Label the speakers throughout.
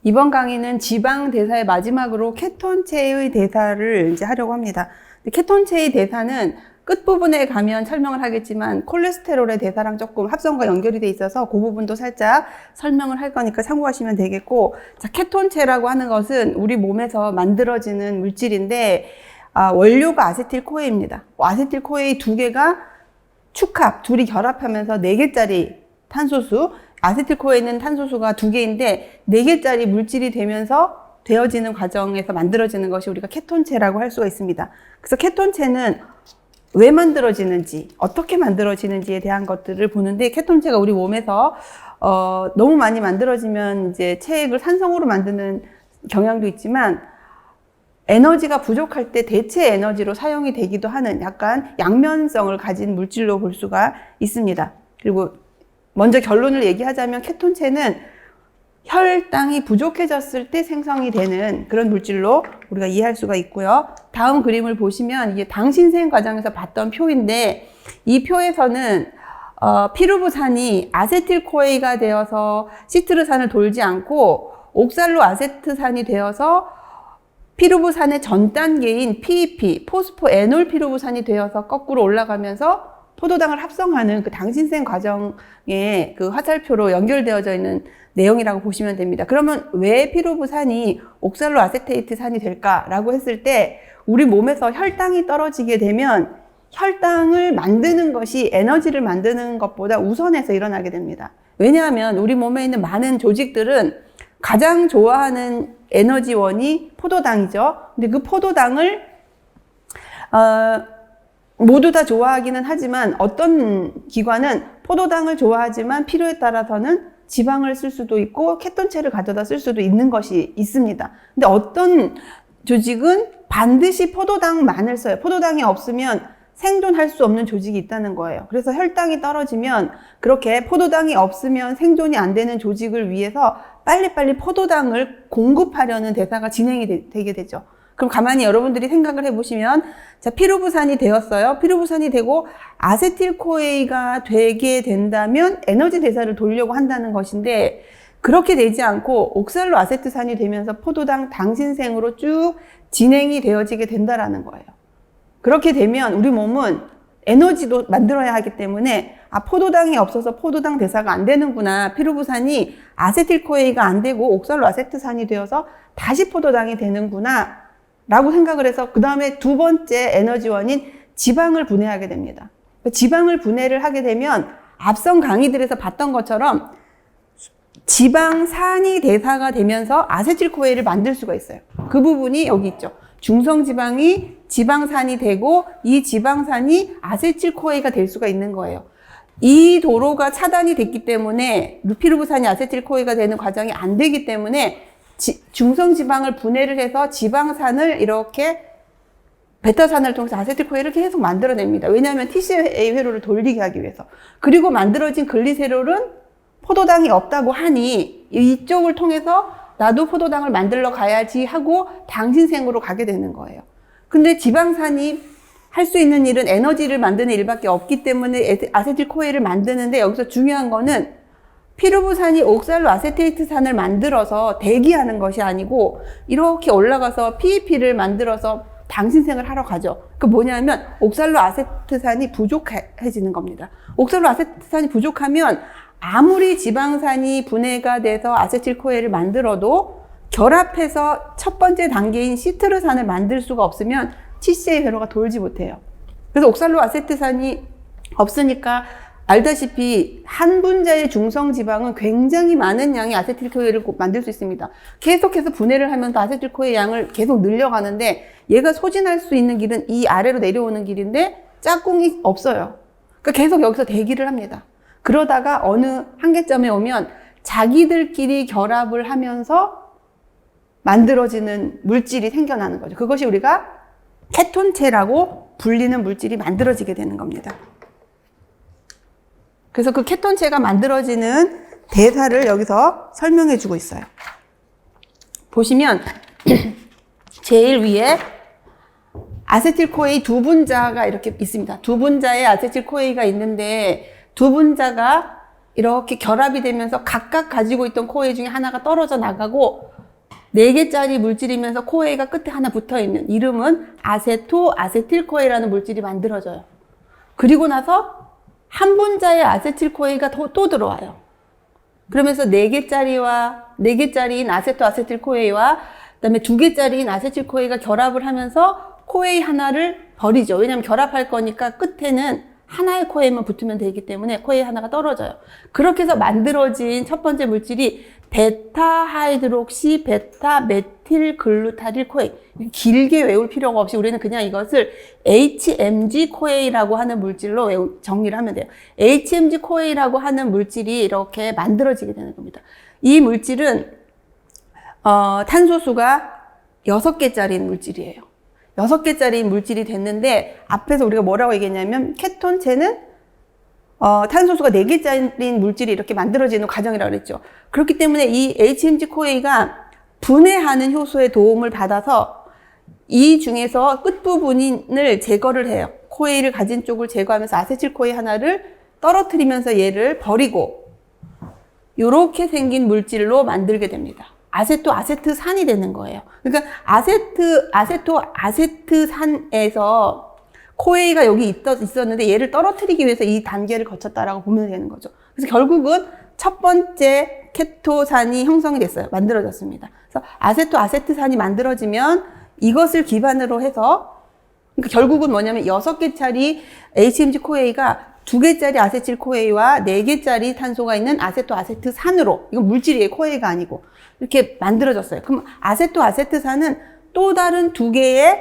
Speaker 1: 이번 강의는 지방 대사의 마지막으로 케톤체의 대사를 이제 하려고 합니다. 케톤체의 대사는 끝부분에 가면 설명을 하겠지만 콜레스테롤의 대사랑 조금 합성과 연결이 돼 있어서 그 부분도 살짝 설명을 할 거니까 참고하시면 되겠고, 자, 케톤체라고 하는 것은 우리 몸에서 만들어지는 물질인데 원료가 아세틸코에입니다. 아세틸코에 두 개가 축합, 둘이 결합하면서 4개짜리 탄소수, 아세틸코에는 탄소수가 2개인데 4개짜리 물질이 되면서 되어지는 과정에서 만들어지는 것이 우리가 케톤체라고 할 수가 있습니다. 그래서 케톤체는 왜 만들어지는지, 어떻게 만들어지는지에 대한 것들을 보는데, 케톤체가 우리 몸에서 너무 많이 만들어지면 이제 체액을 산성으로 만드는 경향도 있지만, 에너지가 부족할 때 대체 에너지로 사용이 되기도 하는 약간 양면성을 가진 물질로 볼 수가 있습니다. 그리고 먼저 결론을 얘기하자면 케톤체는 혈당이 부족해졌을 때 생성이 되는 그런 물질로 우리가 이해할 수가 있고요. 다음 그림을 보시면 이게 당신생 과정에서 봤던 표인데, 이 표에서는 피루부산이 아세틸코에가 되어서 시트르산을 돌지 않고 옥살로아세트산이 되어서 피루부산의 전 단계인 PEP, 포스포에놀 피루부산이 되어서 거꾸로 올라가면서 포도당을 합성하는 그 당신생 과정의 그 화살표로 연결되어져 있는 내용이라고 보시면 됩니다. 그러면 왜 피루부산이 옥살로아세테이트산이 될까라고 했을 때, 우리 몸에서 혈당이 떨어지게 되면 혈당을 만드는 것이 에너지를 만드는 것보다 우선해서 일어나게 됩니다. 왜냐하면 우리 몸에 있는 많은 조직들은 가장 좋아하는 에너지원이 포도당이죠. 근데 그 포도당을 모두 다 좋아하기는 하지만 어떤 기관은 포도당을 좋아하지만 필요에 따라서는 지방을 쓸 수도 있고 케톤체를 가져다 쓸 수도 있는 것이 있습니다. 근데 어떤 조직은 반드시 포도당만을 써요. 포도당이 없으면 생존할 수 없는 조직이 있다는 거예요. 그래서 혈당이 떨어지면 그렇게 포도당이 없으면 생존이 안 되는 조직을 위해서 빨리빨리 포도당을 공급하려는 대사가 진행이 되게 되죠. 그럼 가만히 여러분들이 생각을 해보시면, 자, 피루부산이 되었어요. 피루부산이 되고 아세틸코에가 되게 된다면 에너지 대사를 돌려고 한다는 것인데, 그렇게 되지 않고 옥살로아세트산이 되면서 포도당 당신생으로 쭉 진행이 되어지게 된다라는 거예요. 그렇게 되면 우리 몸은 에너지도 만들어야 하기 때문에 포도당이 없어서 포도당 대사가 안 되는구나, 피루부산이 아세틸코에가 안 되고 옥살로아세트산이 되어서 다시 포도당이 되는구나 라고 생각을 해서 그 다음에 두 번째 에너지원인 지방을 분해하게 됩니다. 지방을 분해를 하게 되면 앞선 강의들에서 봤던 것처럼 지방산이 대사가 되면서 아세틸코에를 만들 수가 있어요. 그 부분이 여기 있죠. 중성지방이 지방산이 되고 이 지방산이 아세틸코에가 될 수가 있는 거예요. 이 도로가 차단이 됐기 때문에 루피루부산이 아세틸코에가 되는 과정이 안 되기 때문에 중성지방을 분해를 해서 지방산을 이렇게 베타산을 통해서 아세틸코에를 계속 만들어냅니다. 왜냐하면 TCA 회로를 돌리게 하기 위해서. 그리고 만들어진 글리세롤은 포도당이 없다고 하니 이쪽을 통해서 나도 포도당을 만들러 가야지 하고 당신생으로 가게 되는 거예요. 근데 지방산이 할 수 있는 일은 에너지를 만드는 일밖에 없기 때문에 아세틸코에를 만드는데, 여기서 중요한 거는 피루부산이 옥살로아세테이트산을 만들어서 대기하는 것이 아니고 이렇게 올라가서 PEP를 만들어서 당신생을 하러 가죠. 그 뭐냐면 옥살로아세트산이 부족해지는 겁니다. 옥살로아세트산이 부족하면 아무리 지방산이 분해가 돼서 아세틸코에를 만들어도 결합해서 첫 번째 단계인 시트르산을 만들 수가 없으면 TCA 회로가 돌지 못해요. 그래서 옥살로아세트산이 없으니까 알다시피 한 분자의 중성지방은 굉장히 많은 양의 아세틸코에를 만들 수 있습니다. 계속해서 분해를 하면서 아세틸코에 양을 계속 늘려가는데, 얘가 소진할 수 있는 길은 이 아래로 내려오는 길인데 짝꿍이 없어요. 그러니까 계속 여기서 대기를 합니다. 그러다가 어느 한계점에 오면 자기들끼리 결합을 하면서 만들어지는 물질이 생겨나는 거죠. 그것이 우리가 케톤체라고 불리는 물질이 만들어지게 되는 겁니다. 그래서 그 케톤체가 만들어지는 대사를 여기서 설명해 주고 있어요. 보시면 제일 위에 아세틸코에 두 분자가 이렇게 있습니다. 두 분자의 아세틸코에가 있는데 두 분자가 이렇게 결합이 되면서 각각 가지고 있던 코에 중에 하나가 떨어져 나가고 4개짜리 물질이면서 코에이가 끝에 하나 붙어있는 이름은 아세토아세틸코에이라는 물질이 만들어져요. 그리고 나서 한 분자의 아세틸코에이가 또 들어와요. 그러면서 4개짜리인 아세토아세틸코에이와 그다음에 2개짜리인 아세틸코에이가 결합을 하면서 코에이 하나를 버리죠. 왜냐하면 결합할 거니까 끝에는 하나의 코에이만 붙으면 되기 때문에 코에이 하나가 떨어져요. 그렇게 해서 만들어진 첫 번째 물질이 베타하이드록시 베타메틸글루타릴 코에이. 길게 외울 필요가 없이 우리는 그냥 이것을 HMG 코에이라고 하는 물질로 정리를 하면 돼요. HMG 코에이라고 하는 물질이 이렇게 만들어지게 되는 겁니다. 이 물질은 탄소수가 6개짜리인 물질이에요. 6개짜리 물질이 됐는데 앞에서 우리가 뭐라고 얘기했냐면 케톤체는 탄소수가 4개짜리인 물질이 이렇게 만들어지는 과정이라고 그랬죠. 그렇기 때문에 이 HMG 코에이가 분해하는 효소의 도움을 받아서 이 중에서 끝부분을 제거를 해요. 코에이를 가진 쪽을 제거하면서 아세틸 코에이 하나를 떨어뜨리면서 얘를 버리고 이렇게 생긴 물질로 만들게 됩니다. 아세토아세트산이 되는 거예요. 그러니까 아세토아세트산에서 코에이가 여기 있었는데 얘를 떨어뜨리기 위해서 이 단계를 거쳤다라고 보면 되는 거죠. 그래서 결국은 첫 번째 케토산이 형성이 됐어요. 만들어졌습니다. 그래서 아세토아세트산이 만들어지면 이것을 기반으로 해서 그러니까 결국은 뭐냐면 6개짜리 HMG 코에이가 2개짜리 아세틸 코에이와 4개짜리 탄소가 있는 아세토아세트산으로, 이건 물질이에요. 코에이가 아니고. 이렇게 만들어졌어요. 그럼 아세토아세트산은 또 다른 2개의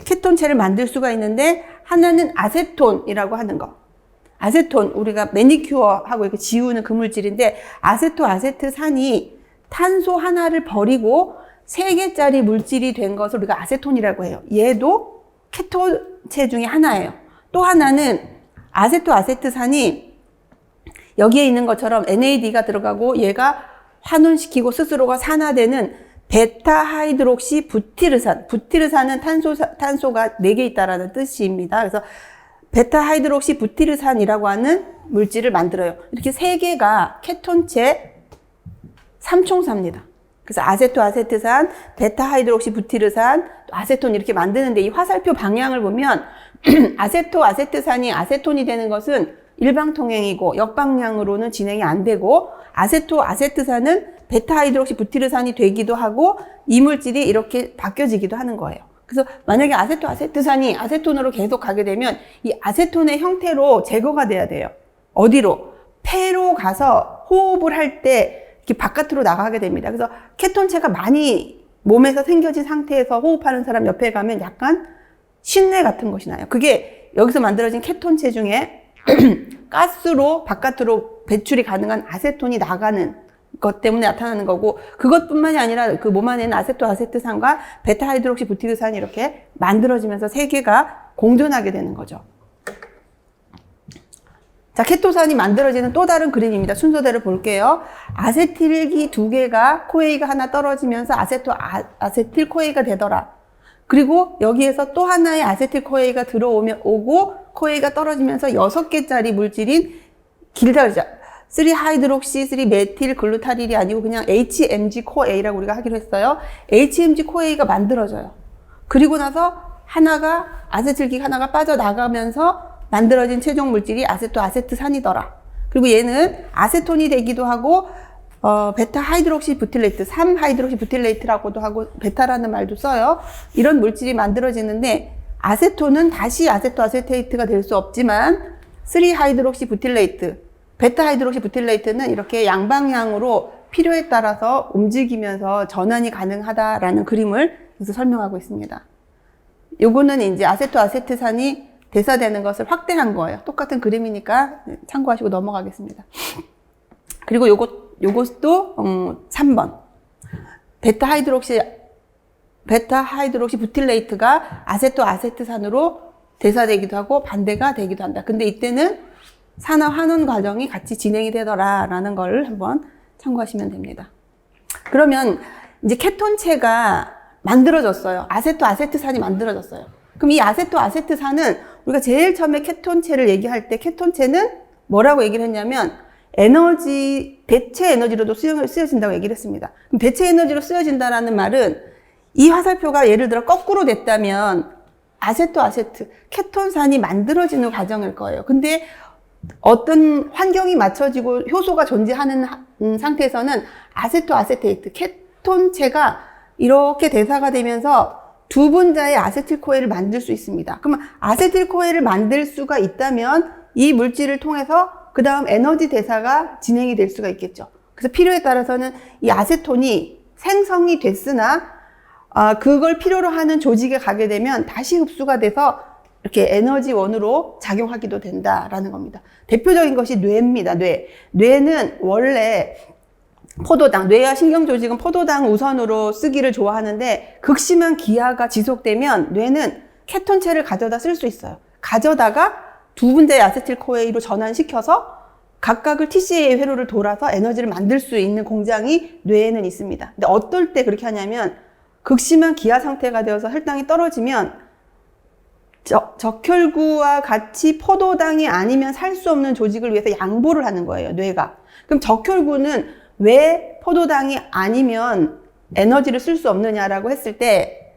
Speaker 1: 케톤체를 만들 수가 있는데, 하나는 아세톤이라고 하는 거. 아세톤, 우리가 매니큐어하고 이렇게 지우는 그 물질인데, 아세토아세트산이 탄소 하나를 버리고 3개짜리 물질이 된 것을 우리가 아세톤이라고 해요. 얘도 케톤체 중에 하나예요. 또 하나는 아세토아세트산이 여기에 있는 것처럼 NAD가 들어가고 얘가 환원시키고 스스로가 산화되는 베타하이드록시 부티르산. 부티르산은 탄소가 4개 있다라는 뜻입니다. 그래서 베타하이드록시 부티르산이라고 하는 물질을 만들어요. 이렇게 3개가 케톤체 3총사입니다. 그래서 아세토아세트산, 베타하이드록시 부티르산, 아세톤 이렇게 만드는데 이 화살표 방향을 보면 아세토아세트산이 아세톤이 되는 것은 일방통행이고 역방향으로는 진행이 안 되고, 아세토아세트산은 베타하이드록시 부티르산이 되기도 하고 이 물질이 이렇게 바뀌어지기도 하는 거예요. 그래서 만약에 아세토아세트산이 아세톤으로 계속 가게 되면 이 아세톤의 형태로 제거가 돼야 돼요. 어디로? 폐로 가서 호흡을 할 때 이렇게 바깥으로 나가게 됩니다. 그래서 케톤체가 많이 몸에서 생겨진 상태에서 호흡하는 사람 옆에 가면 약간 신내 같은 것이 나요. 그게 여기서 만들어진 케톤체 중에 가스로 바깥으로 배출이 가능한 아세톤이 나가는 것 때문에 나타나는 거고, 그것뿐만이 아니라 그 몸 안에는 아세토아세트산과 베타하이드록시 부티르산이 이렇게 만들어지면서 3개가 공존하게 되는 거죠. 자, 케토산이 만들어지는 또 다른 그림입니다. 순서대로 볼게요. 아세틸기 2개가 코에이가 하나 떨어지면서 아세틸 코에이가 되더라. 그리고 여기에서 또 하나의 아세틸 코에이가 오고 코에이가 떨어지면서 6개짜리 물질인 길다 그러죠. 3하이드록시 3메틸 글루타릴이 아니고 그냥 HMG 코에이라고 우리가 하기로 했어요. HMG 코에이가 만들어져요. 그리고 나서 아세틸기 하나가 빠져나가면서 만들어진 최종 물질이 아세토아세트산이더라. 그리고 얘는 아세톤이 되기도 하고 베타 하이드록시 부틸레이트, 3하이드록시 부틸레이트라고도 하고 베타라는 말도 써요. 이런 물질이 만들어지는데 아세톤은 다시 아세토아세테이트가 될 수 없지만 3하이드록시 부틸레이트, 베타 하이드록시 부틸레이트는 이렇게 양방향으로 필요에 따라서 움직이면서 전환이 가능하다라는 그림을 여기서 설명하고 있습니다. 요거는 이제 아세토아세트산이 대사되는 것을 확대한 거예요. 똑같은 그림이니까 참고하시고 넘어가겠습니다. 그리고 요것도 3번. 베타 하이드록시 부틸레이트가 아세토아세트산으로 대사되기도 하고 반대가 되기도 한다. 근데 이때는 산화 환원 과정이 같이 진행이 되더라라는 걸 한번 참고하시면 됩니다. 그러면 이제 케톤체가 만들어졌어요. 아세토아세트산이 만들어졌어요. 그럼 이 아세토아세트산은 우리가 제일 처음에 케톤체를 얘기할 때 케톤체는 뭐라고 얘기를 했냐면 대체 에너지로도 쓰여진다고 얘기를 했습니다. 그럼 대체 에너지로 쓰여진다라는 말은 이 화살표가 예를 들어 거꾸로 됐다면 아세트, 케톤산이 만들어지는 과정일 거예요. 근데 어떤 환경이 맞춰지고 효소가 존재하는 상태에서는 아세테이트, 케톤체가 이렇게 대사가 되면서 두 분자의 아세틸코에를 만들 수 있습니다. 그러면 아세틸코에를 만들 수가 있다면 이 물질을 통해서 그 다음 에너지 대사가 진행이 될 수가 있겠죠. 그래서 필요에 따라서는 이 아세톤이 생성이 됐으나 그걸 필요로 하는 조직에 가게 되면 다시 흡수가 돼서 이렇게 에너지원으로 작용하기도 된다라는 겁니다. 대표적인 것이 뇌입니다. 뇌는 원래 뇌와 신경조직은 포도당 우선으로 쓰기를 좋아하는데 극심한 기아가 지속되면 뇌는 케톤체를 가져다 쓸 수 있어요. 가져다가 두 분자의 아세틸코에이로 전환시켜서 각각을 TCA 회로를 돌아서 에너지를 만들 수 있는 공장이 뇌에는 있습니다. 근데 어떨 때 그렇게 하냐면 극심한 기아 상태가 되어서 혈당이 떨어지면 적혈구와 같이 포도당이 아니면 살 수 없는 조직을 위해서 양보를 하는 거예요, 뇌가. 그럼 적혈구는 왜 포도당이 아니면 에너지를 쓸 수 없느냐라고 했을 때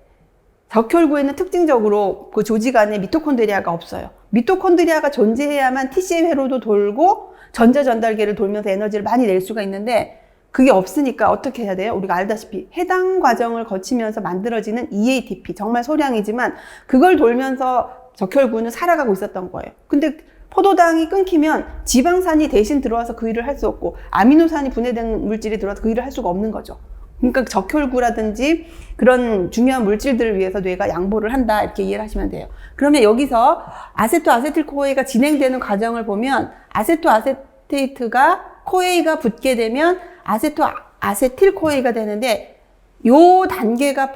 Speaker 1: 적혈구에는 특징적으로 그 조직 안에 미토콘드리아가 없어요. 미토콘드리아가 존재해야만 TCA 회로도 돌고 전자전달계를 돌면서 에너지를 많이 낼 수가 있는데 그게 없으니까 어떻게 해야 돼요? 우리가 알다시피 해당 과정을 거치면서 만들어지는 EATP, 정말 소량이지만 그걸 돌면서 적혈구는 살아가고 있었던 거예요. 근데 포도당이 끊기면 지방산이 대신 들어와서 그 일을 할 수 없고 아미노산이 분해된 물질이 들어와서 그 일을 할 수가 없는 거죠. 그러니까 적혈구라든지 그런 중요한 물질들을 위해서 뇌가 양보를 한다, 이렇게 이해를 하시면 돼요. 그러면 여기서 아세틸코에이가 진행되는 과정을 보면 아세트가 코에이가 붙게 되면 아세틸코에이가 되는데 요 단계가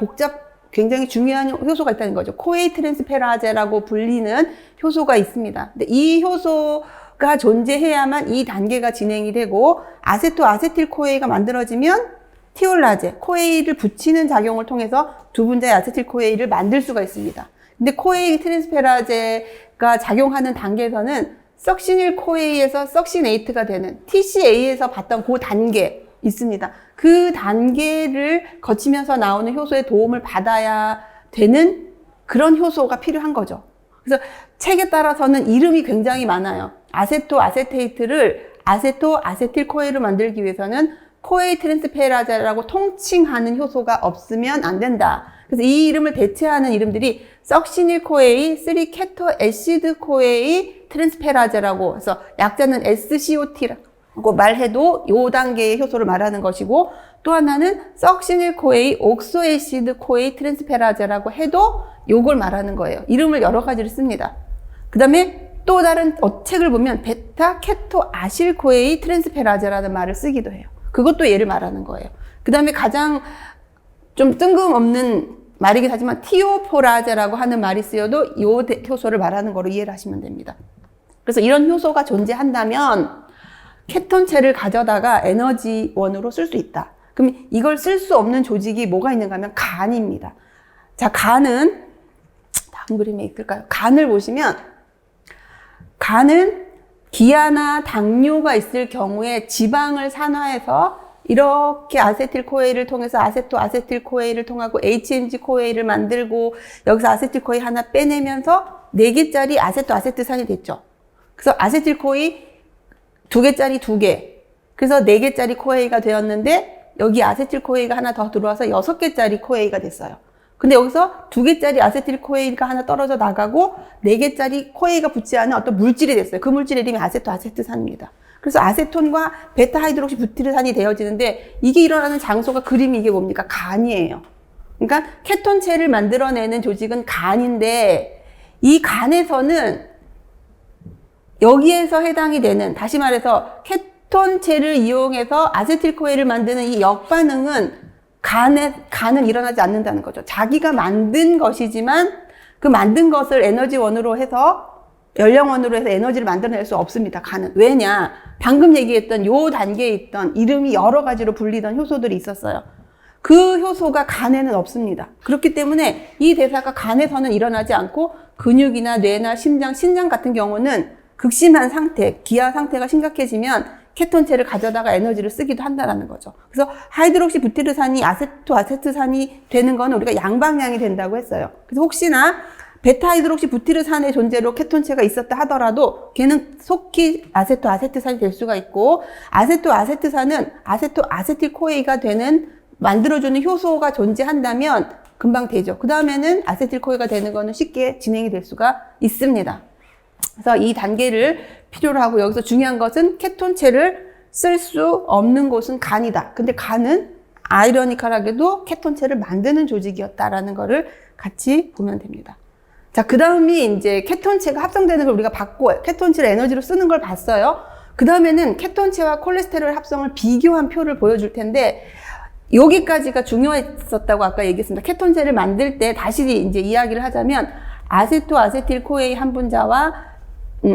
Speaker 1: 굉장히 중요한 효소가 있다는 거죠. 코에이 트랜스페라제라고 불리는 효소가 있습니다. 근데 이 효소가 존재해야만 이 단계가 진행이 되고 아세틸코에이가 만들어지면 티올라제, 코에이를 붙이는 작용을 통해서 두 분자의 아세틸코에이를 만들 수가 있습니다. 근데 코에이 트랜스페라제가 작용하는 단계에서는 석시닐 코에이에서 석시네이트가 되는 TCA에서 봤던 그 단계 있습니다. 그 단계를 거치면서 나오는 효소의 도움을 받아야 되는 그런 효소가 필요한 거죠. 그래서 책에 따라서는 이름이 굉장히 많아요. 아세테이트를 아세틸코에이를 만들기 위해서는 코에이 트랜스페라제라고 통칭하는 효소가 없으면 안 된다. 그래서 이 이름을 대체하는 이름들이 석시닐 코에이, 3-케토 애시드 코에이 트랜스페라제라고 해서 약자는 SCOT라고 말해도 요 단계의 효소를 말하는 것이고, 또 하나는 석시닐 코에이, 옥소 애시드 코에이 트랜스페라제라고 해도 요걸 말하는 거예요. 이름을 여러 가지를 씁니다. 그 다음에 또 다른 책을 보면 베타 케토 아실 코에이 트랜스페라제라는 말을 쓰기도 해요. 그것도 얘를 말하는 거예요. 그 다음에 가장 좀 뜬금없는 말이긴 하지만 티오포라제라고 하는 말이 쓰여도 요 효소를 말하는 거로 이해를 하시면 됩니다. 그래서 이런 효소가 존재한다면 케톤체를 가져다가 에너지원으로 쓸 수 있다. 그럼 이걸 쓸 수 없는 조직이 뭐가 있는가 하면 간입니다. 자, 간은 다음 그림에 있을까요? 간을 보시면 간은 기아나 당뇨가 있을 경우에 지방을 산화해서 이렇게 아세틸코에이를 통해서 아세틸코에이를 통하고 HMG-코에이를 만들고 여기서 아세틸코에이 하나 빼내면서 4개짜리 아세트산이 됐죠. 그래서 아세틸코에이 2개짜리 2개. 그래서 4개짜리 코에이가 되었는데 여기 아세틸코에이가 하나 더 들어와서 6개짜리 코에이가 됐어요. 근데 여기서 2개짜리 아세틸코에이가 하나 떨어져 나가고 4개짜리 코에이가 붙지 않은 어떤 물질이 됐어요. 그 물질의 이름이 아세토아세트산입니다. 그래서 아세톤과 베타하이드록시 부티르산이 되어지는데 이게 일어나는 장소가 그림이 이게 뭡니까? 간이에요. 그러니까 케톤체를 만들어내는 조직은 간인데 이 간에서는 여기에서 해당이 되는, 다시 말해서 케톤체를 이용해서 아세틸코에이를 만드는 이 역반응은 간은 일어나지 않는다는 거죠. 자기가 만든 것이지만 그 만든 것을 에너지원으로 해서 연령원으로 해서 에너지를 만들어낼 수 없습니다. 간은. 왜냐? 방금 얘기했던 요 단계에 있던 이름이 여러 가지로 불리던 효소들이 있었어요. 그 효소가 간에는 없습니다. 그렇기 때문에 이 대사가 간에서는 일어나지 않고 근육이나 뇌나 신장 같은 경우는 극심한 상태, 기아 상태가 심각해지면 케톤체를 가져다가 에너지를 쓰기도 한다라는 거죠. 그래서 하이드록시 부티르산이 아세토아세트산이 되는 거는 우리가 양방향이 된다고 했어요. 그래서 혹시나 베타 하이드록시 부티르산의 존재로 케톤체가 있었다 하더라도 걔는 속히 아세토아세트산이 될 수가 있고, 아세토아세트산은 아세토아세틸코에이가 되는 만들어주는 효소가 존재한다면 금방 되죠. 그 다음에는 아세틸코에이가 되는 거는 쉽게 진행이 될 수가 있습니다. 그래서 이 단계를 필요로 하고, 여기서 중요한 것은 케톤체를 쓸 수 없는 곳은 간이다. 근데 간은 아이러니컬하게도 케톤체를 만드는 조직이었다라는 거를 같이 보면 됩니다. 자, 그 다음이 이제 케톤체가 합성되는 걸 우리가 봤고, 케톤체를 에너지로 쓰는 걸 봤어요. 그 다음에는 케톤체와 콜레스테롤 합성을 비교한 표를 보여줄 텐데, 여기까지가 중요했었다고 아까 얘기했습니다. 케톤체를 만들 때 다시 이제 이야기를 하자면, 아세토아세틸코에이 한 분자와 그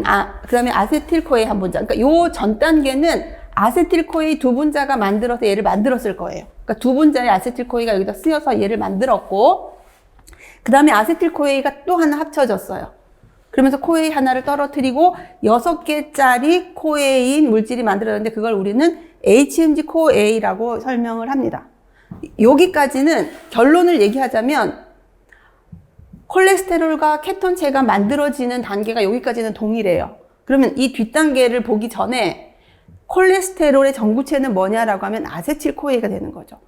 Speaker 1: 다음에 아세틸코에이 한 분자. 그러니까 요 전 단계는 아세틸코에이 두 분자가 만들어서 얘를 만들었을 거예요. 그러니까 두 분자의 아세틸코에이가 여기다 쓰여서 얘를 만들었고, 그 다음에 아세틸코에이가 또 하나 합쳐졌어요. 그러면서 코에이 하나를 떨어뜨리고 6개짜리 코에인 물질이 만들어졌는데, 그걸 우리는 HMG 코에이라고 설명을 합니다. 여기까지는 결론을 얘기하자면 콜레스테롤과 케톤체가 만들어지는 단계가 여기까지는 동일해요. 그러면 이 뒷단계를 보기 전에 콜레스테롤의 전구체는 뭐냐라고 하면 아세틸코에이가 되는 거죠.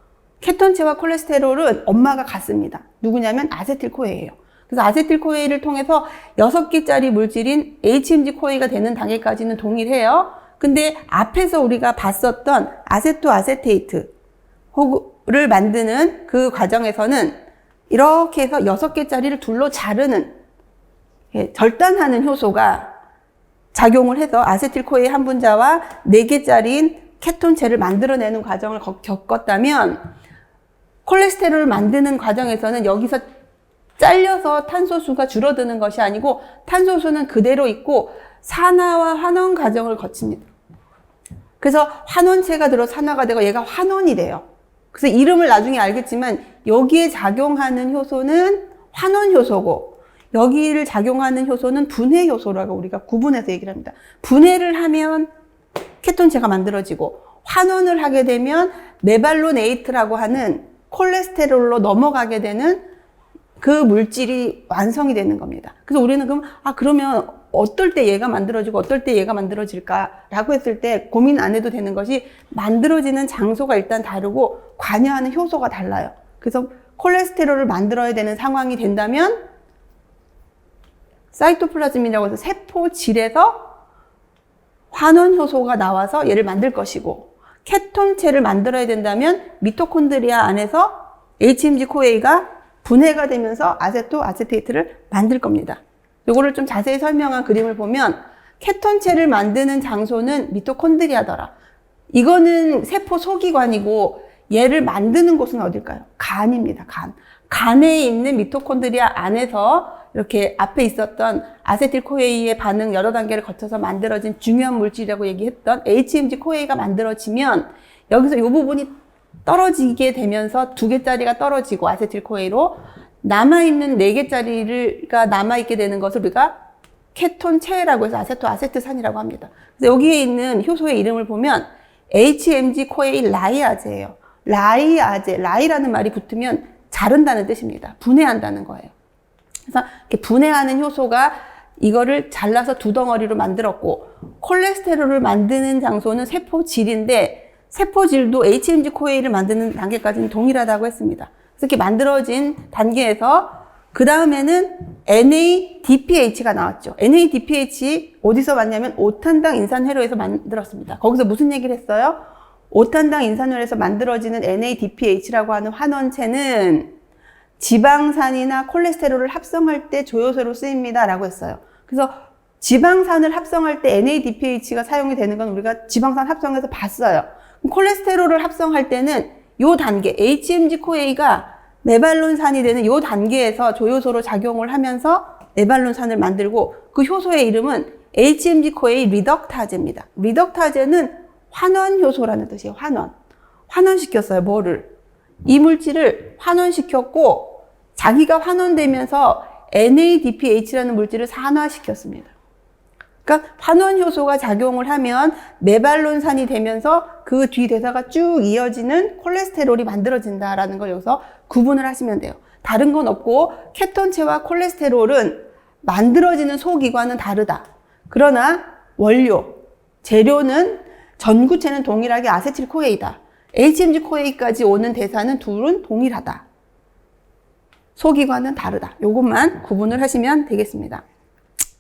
Speaker 1: 케톤체와 콜레스테롤은 엄마가 같습니다. 누구냐면 아세틸코에이예요. 그래서 아세틸코에이를 통해서 6개짜리 물질인 HMG-코에이가 되는 단계까지는 동일해요. 근데 앞에서 우리가 봤었던 아세토아세테이트를 만드는 그 과정에서는 이렇게 해서 6개짜리를 둘로 자르는, 절단하는 효소가 작용을 해서 아세틸코에이 한 분자와 4개짜리인 케톤체를 만들어내는 과정을 겪었다면, 콜레스테롤을 만드는 과정에서는 여기서 잘려서 탄소수가 줄어드는 것이 아니고 탄소수는 그대로 있고 산화와 환원 과정을 거칩니다. 그래서 환원체가 들어 산화가 되고 얘가 환원이 돼요. 그래서 이름을 나중에 알겠지만 여기에 작용하는 효소는 환원 효소고, 여기를 작용하는 효소는 분해 효소라고 우리가 구분해서 얘기를 합니다. 분해를 하면 케톤체가 만들어지고, 환원을 하게 되면 메발로네이트라고 하는 콜레스테롤로 넘어가게 되는 그 물질이 완성이 되는 겁니다. 그래서 우리는 그러면 어떨 때 얘가 만들어지고 어떨 때 얘가 만들어질까라고 했을 때 고민 안 해도 되는 것이, 만들어지는 장소가 일단 다르고 관여하는 효소가 달라요. 그래서 콜레스테롤을 만들어야 되는 상황이 된다면 사이토플라즘이라고 해서 세포질에서 환원 효소가 나와서 얘를 만들 것이고, 케톤체를 만들어야 된다면 미토콘드리아 안에서 HMG-코에이가 분해가 되면서 아세토아세테이트를 만들 겁니다. 요거를 좀 자세히 설명한 그림을 보면 케톤체를 만드는 장소는 미토콘드리아더라. 이거는 세포 소기관이고 얘를 만드는 곳은 어딜까요? 간입니다. 간. 간에 있는 미토콘드리아 안에서 이렇게 앞에 있었던 아세틸코에이의 반응 여러 단계를 거쳐서 만들어진 중요한 물질이라고 얘기했던 HMG-코에이가 만들어지면 여기서 이 부분이 떨어지게 되면서 2개짜리가 떨어지고 아세틸코에이로 남아있는 4개짜리가 남아있게 되는 것을 우리가 케톤체라고 해서 아세토아세트산이라고 합니다. 그래서 여기에 있는 효소의 이름을 보면 HMG-코에이 라이아제예요. 라이라는 말이 붙으면 자른다는 뜻입니다. 분해한다는 거예요. 그래서 이렇게 분해하는 효소가 이거를 잘라서 2덩어리로 만들었고, 콜레스테롤을 만드는 장소는 세포질인데 세포질도 HMG-코에이를 만드는 단계까지는 동일하다고 했습니다. 그래서 이렇게 만들어진 단계에서 그 다음에는 NADPH가 나왔죠. NADPH 어디서 왔냐면 오탄당 인산회로에서 만들었습니다. 거기서 무슨 얘기를 했어요? 오탄당 인산회로에서 만들어지는 NADPH라고 하는 환원체는 지방산이나 콜레스테롤을 합성할 때 조효소로 쓰입니다 라고 했어요. 그래서 지방산을 합성할 때 NADPH가 사용이 되는 건 우리가 지방산 합성해서 봤어요. 콜레스테롤을 합성할 때는 요 단계, HMG-코에이가 메발론산이 되는 요 단계에서 조효소로 작용을 하면서 메발론산을 만들고, 그 효소의 이름은 HMG-코에이 리덕타제입니다. 리덕타제는 환원 효소라는 뜻이에요. 환원시켰어요. 뭐를? 이 물질을 환원시켰고, 자기가 환원되면서 NADPH라는 물질을 산화시켰습니다. 그러니까 환원 효소가 작용을 하면 메발론산이 되면서 그 뒤 대사가 쭉 이어지는 콜레스테롤이 만들어진다라는 걸 여기서 구분을 하시면 돼요. 다른 건 없고 케톤체와 콜레스테롤은 만들어지는 소기관은 다르다. 그러나 원료, 재료는 전구체는 동일하게 아세틸코에이다. HMG-CoA까지 오는 대사는 둘은 동일하다. 소기관은 다르다. 요것만 구분을 하시면 되겠습니다.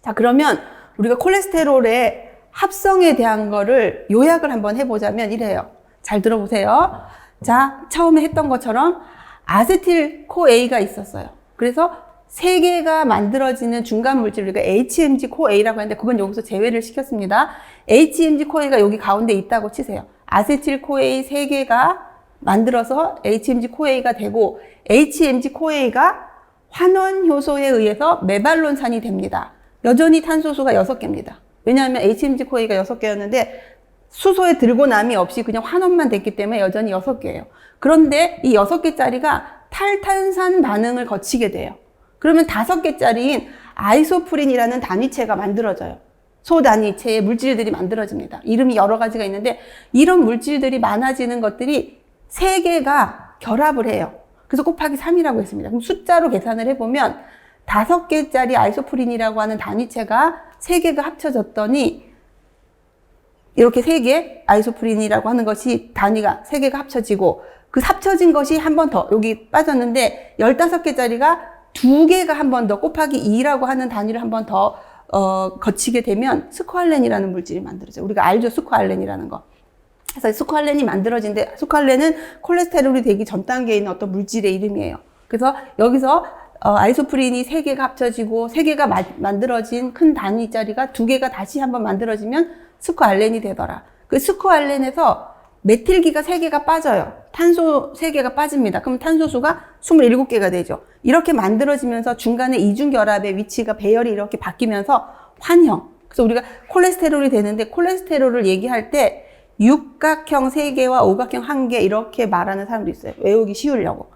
Speaker 1: 자, 그러면 우리가 콜레스테롤의 합성에 대한 거를 요약을 한번 해보자면 이래요. 잘 들어보세요. 자, 처음에 했던 것처럼 아세틸코A가 있었어요. 그래서 세 개가 만들어지는 중간 물질, 우리가 HMG-CoA라고 하는데 그건 여기서 제외를 시켰습니다. HMG-CoA가 여기 가운데 있다고 치세요. 아세틸코A 세 개가 만들어서 HMG-CoA가 되고 HMG-CoA가 환원 효소에 의해서 메발론산이 됩니다. 여전히 탄소수가 6개입니다. 왜냐하면 HMG-CoA가 6개였는데 수소에 들고남이 없이 그냥 환원만 됐기 때문에 여전히 6개예요. 그런데 이 6개짜리가 탈탄산 반응을 거치게 돼요. 그러면 5개짜리인 아이소프린이라는 단위체가 만들어져요. 소단위체의 물질들이 만들어집니다. 이름이 여러 가지가 있는데 이런 물질들이 많아지는 것들이 3개가 결합을 해요. 그래서 곱하기 3이라고 했습니다. 그럼 숫자로 계산을 해보면 5개짜리 아이소프린이라고 하는 단위체가 3개가 합쳐졌더니 이렇게 3개 아이소프린이라고 하는 것이 단위가 3개가 합쳐지고 그 합쳐진 것이 한 번 더 여기 빠졌는데 15개짜리가 2개가 한 번 더 곱하기 2라고 하는 단위를 한 번 더 거치게 되면 스코알렌이라는 물질이 만들어져요. 우리가 알죠? 스코알렌이라는 거. 그래서 스코알렌이 만들어진데 스코알렌은 콜레스테롤이 되기 전 단계에 있는 어떤 물질의 이름이에요. 그래서 여기서 아이소프린이 3개가 합쳐지고 3개가 만들어진 큰 단위짜리가 2개가 다시 한번 만들어지면 스코알렌이 되더라. 그 스코알렌에서 메틸기가 3개가 빠져요. 탄소 3개가 빠집니다. 그럼 탄소수가 27개가 되죠. 이렇게 만들어지면서 중간에 이중결합의 위치가 배열이 이렇게 바뀌면서 환형. 그래서 우리가 콜레스테롤이 되는데 콜레스테롤을 얘기할 때 육각형 3개와 오각형 1개 이렇게 말하는 사람도 있어요. 외우기 쉬우려고.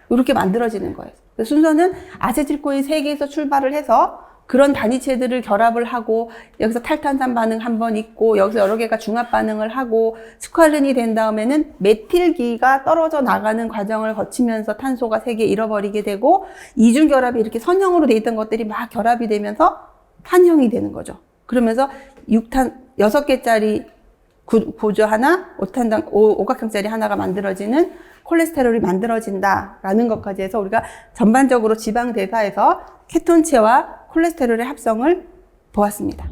Speaker 1: 이렇게 만들어지는 거예요. 순서는 아세틸코인 3개에서 출발을 해서 그런 단위체들을 결합을 하고 여기서 탈탄산 반응 한번 있고 여기서 여러 개가 중합 반응을 하고 스코알렌이 된 다음에는 메틸기가 떨어져 나가는 과정을 거치면서 탄소가 3개 잃어버리게 되고 이중 결합이 이렇게 선형으로 돼 있던 것들이 막 결합이 되면서 환형이 되는 거죠. 그러면서 6개짜리 구조 하나, 오각형짜리 하나가 만들어지는 콜레스테롤이 만들어진다라는 것까지 해서 우리가 전반적으로 지방 대사에서 케톤체와 콜레스테롤의 합성을 보았습니다.